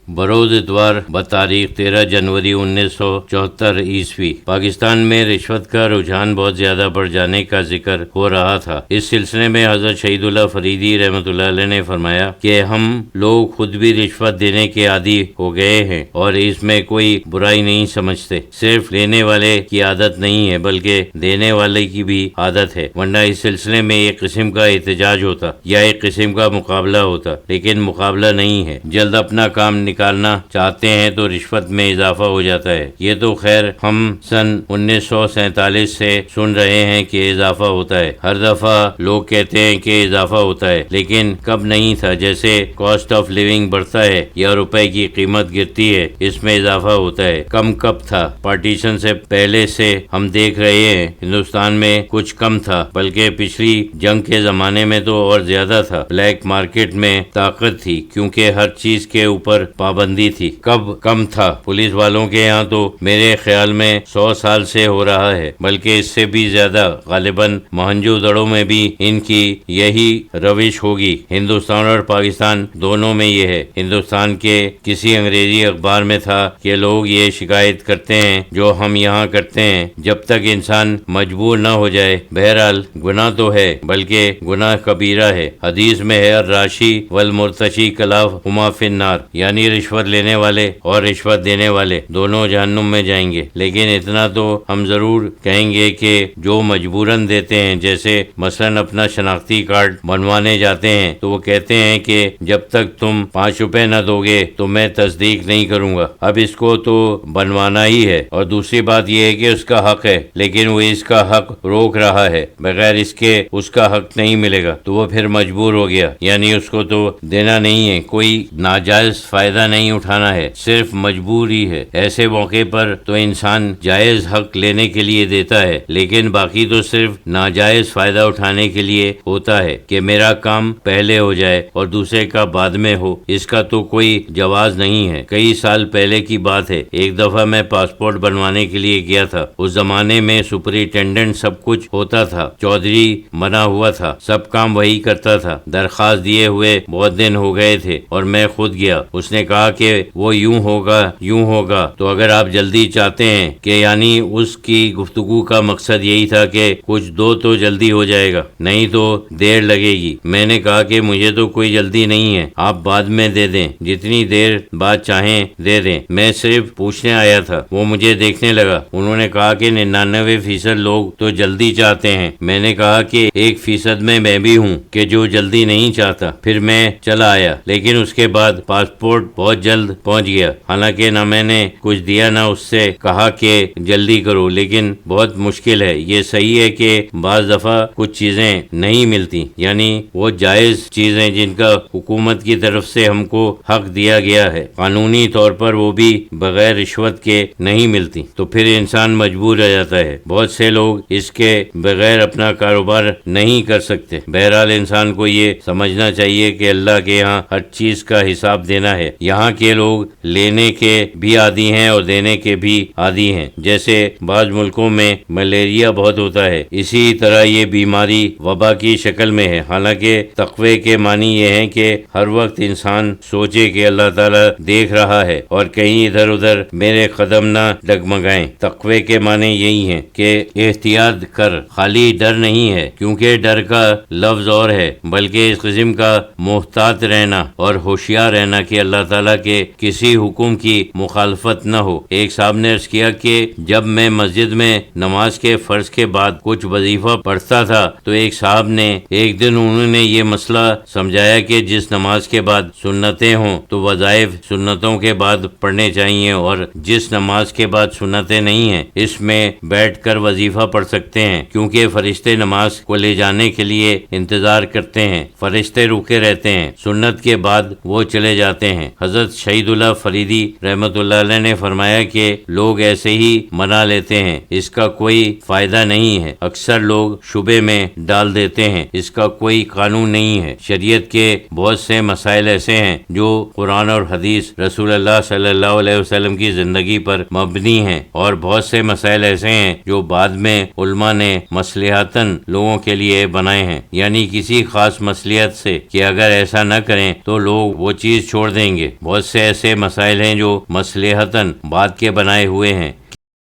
بروز اتوار بتاریخ 13 جنوری 1974 عیسوی پاکستان میں رشوت کا رجحان بہت زیادہ بڑھ جانے کا ذکر ہو رہا تھا۔ اس سلسلے میں حضرت شہید اللہ فریدی رحمۃ اللہ علیہ نے فرمایا کہ ہم لوگ خود بھی رشوت دینے کے عادی ہو گئے ہیں اور اس میں کوئی برائی نہیں سمجھتے۔ صرف لینے والے کی عادت نہیں ہے بلکہ دینے والے کی بھی عادت ہے، ورنہ اس سلسلے میں ایک قسم کا احتجاج ہوتا یا ایک قسم کا مقابلہ ہوتا، لیکن مقابلہ نہیں ہے۔ جلد اپنا کام نکالنا چاہتے ہیں تو رشوت میں اضافہ ہو جاتا ہے۔ یہ تو خیر ہم سن 1947 سے سن رہے ہیں کہ اضافہ ہوتا ہے، ہر دفعہ لوگ کہتے ہیں کہ اضافہ ہوتا ہے، لیکن کب نہیں تھا؟ جیسے کاسٹ آف لیونگ بڑھتا ہے یا روپے کی قیمت گرتی ہے، اس میں اضافہ ہوتا ہے۔ کب تھا؟ پارٹیشن سے پہلے سے ہم دیکھ رہے ہیں ہندوستان میں کچھ کم تھا، بلکہ پچھلی جنگ کے زمانے میں تو اور زیادہ تھا۔ بلیک مارکیٹ میں طاقت تھی کیونکہ ہر چیز کے اوپر پابندی تھی۔ کب کم تھا؟ پولیس والوں کے یہاں تو میرے خیال میں 100 سال سے ہو رہا ہے، بلکہ اس سے بھی زیادہ۔ غالباً موہنجو دڑو میں بھی ان کی یہی روش ہوگی۔ ہندوستان اور پاکستان دونوں میں یہ ہے۔ ہندوستان کے کسی انگریزی اخبار میں تھا کہ لوگ یہ شکایت کرتے ہیں جو ہم یہاں کرتے ہیں، جب تک انسان مجبور نہ ہو جائے۔ بہرحال گناہ تو ہے، بلکہ گناہ کبیرہ ہے۔ حدیث میں ہے الراشی والمرتشی کلاہما فی النار، یعنی رشوت لینے والے اور رشوت دینے والے دونوں جہنم میں جائیں گے۔ لیکن اتنا تو ہم ضرور کہیں گے کہ جو مجبوراً دیتے ہیں، جیسے مثلاً اپنا شناختی کارڈ بنوانے جاتے ہیں تو وہ کہتے ہیں کہ جب تک تم 5 روپے نہ دو گے تو میں تصدیق نہیں کروں گا۔ اب اس کو تو بنوانا ہی ہے، اور دوسری بات یہ ہے کہ اس کا حق ہے، لیکن وہ اس کا حق روک رہا ہے، بغیر اس کے اس کا حق نہیں ملے گا تو وہ پھر مجبور ہو گیا، یعنی اس کو تو دینا نہیں ہے، کوئی ناجائز فائدہ نہیں اٹھانا ہے، صرف مجبوری ہے۔ ایسے موقع پر تو انسان جائز حق لینے کے لیے دیتا ہے، لیکن باقی تو صرف ناجائز فائدہ اٹھانے کے لیے ہوتا ہے کہ میرا کام پہلے ہو جائے اور دوسرے کا بعد میں ہو۔ اس کا تو کوئی جواز نہیں ہے۔ کئی سال پہلے کی بات ہے، ایک دفعہ میں پاسپورٹ بنوانے کے لیے گیا تھا۔ اس زمانے میں سپرنٹینڈنٹ سب کچھ ہوتا تھا، چودھری بنا ہوا تھا، سب کام وہی کرتا تھا۔ درخواست دیے ہوئے بہت دن ہو گئے تھے اور میں خود گیا۔ اس نے کہا کہ وہ یوں ہوگا، تو اگر آپ جلدی چاہتے ہیں کہ یعنی اس کی گفتگو کا مقصد یہی تھا کہ کچھ دو تو جلدی ہو جائے گا، نہیں تو دیر لگے گی۔ میں نے کہا کہ مجھے تو کوئی جلدی نہیں ہے، آپ بعد میں دے دیں، جتنی دیر بعد چاہیں دے دیں، میں صرف پوچھنے آیا تھا۔ وہ مجھے دیکھنے لگا۔ انہوں نے کہا کہ 99% لوگ تو جلدی چاہتے ہیں۔ میں نے کہا کہ 1% میں بھی ہوں کہ جو جلدی نہیں چاہتا۔ پھر میں چلا آیا، لیکن اس کے بعد پاسپورٹ بہت جلد پہنچ گیا، حالانکہ نہ میں نے کچھ دیا نہ اس سے کہا کہ جلدی کرو، لیکن بہت مشکل ہے۔ یہ صحیح ہے کہ بعض دفعہ کچھ چیزیں نہیں ملتی، یعنی وہ جائز چیزیں جن کا حکومت کی طرف سے ہم کو حق دیا گیا ہے، قانونی طور پر وہ بھی بغیر رشوت کے نہیں ملتی، تو پھر انسان مجبور رہ جاتا ہے۔ بہت سے لوگ اس کے بغیر اپنا کاروبار نہیں کر سکتے۔ بہرحال انسان کو یہ سمجھنا چاہیے کہ اللہ کے یہاں ہر چیز کا حساب دینا ہے۔ یہاں کے لوگ لینے کے بھی عادی ہیں اور دینے کے بھی عادی ہیں۔ جیسے بعض ملکوں میں ملیریا بہت ہوتا ہے، اسی طرح یہ بیماری وبا کی شکل میں ہے۔ حالانکہ تقوی کے معنی یہ ہیں کہ ہر وقت انسان سوچے کہ اللہ تعالیٰ دیکھ رہا ہے اور کہیں ادھر ادھر میرے قدم نہ ڈگمگائیں۔ تقوی کے معنی یہی ہیں کہ احتیاط کر، خالی ڈر نہیں ہے، کیونکہ ڈر کا لفظ اور ہے، بلکہ اس قسم کا محتاط رہنا اور ہوشیار رہنا کہ اللہ تعالیٰ کے کسی حکم کی مخالفت نہ ہو۔ ایک صاحب نے عرض کیا کہ جب میں مسجد میں نماز کے فرض کے بعد کچھ وظیفہ پڑھتا تھا تو ایک صاحب نے ایک دن انہوں نے یہ مسئلہ سمجھایا کہ جس نماز کے بعد سنتیں ہوں تو وظائف سنتوں کے بعد پڑھنے چاہیے، اور جس نماز کے بعد سنتیں نہیں ہیں اس میں بیٹھ کر وظیفہ پڑھ سکتے ہیں، کیونکہ فرشتے نماز کو لے جانے کے لیے انتظار کرتے ہیں، فرشتے رکے رہتے ہیں، سنت کے بعد وہ چلے جاتے ہیں۔ حضرت شہید اللہ فریدی رحمۃ اللہ علیہ نے فرمایا کہ لوگ ایسے ہی منا لیتے ہیں، اس کا کوئی فائدہ نہیں ہے، اکثر لوگ شبے میں ڈال دیتے ہیں، اس کا کوئی قانون نہیں ہے۔ شریعت کے بہت سے مسائل ایسے ہیں جو قرآن اور حدیث رسول اللہ صلی اللہ علیہ وسلم کی زندگی پر مبنی ہیں، اور بہت سے مسائل ایسے ہیں جو بعد میں علماء نے مصلحتاً لوگوں کے لیے بنائے ہیں، یعنی کسی خاص مصلحت سے کہ اگر ایسا نہ کریں تو لوگ وہ چیز چھوڑ دیں گے۔ بہت سے ایسے مسائل ہیں جو مصلحتاً بعد کے بنائے ہوئے ہیں،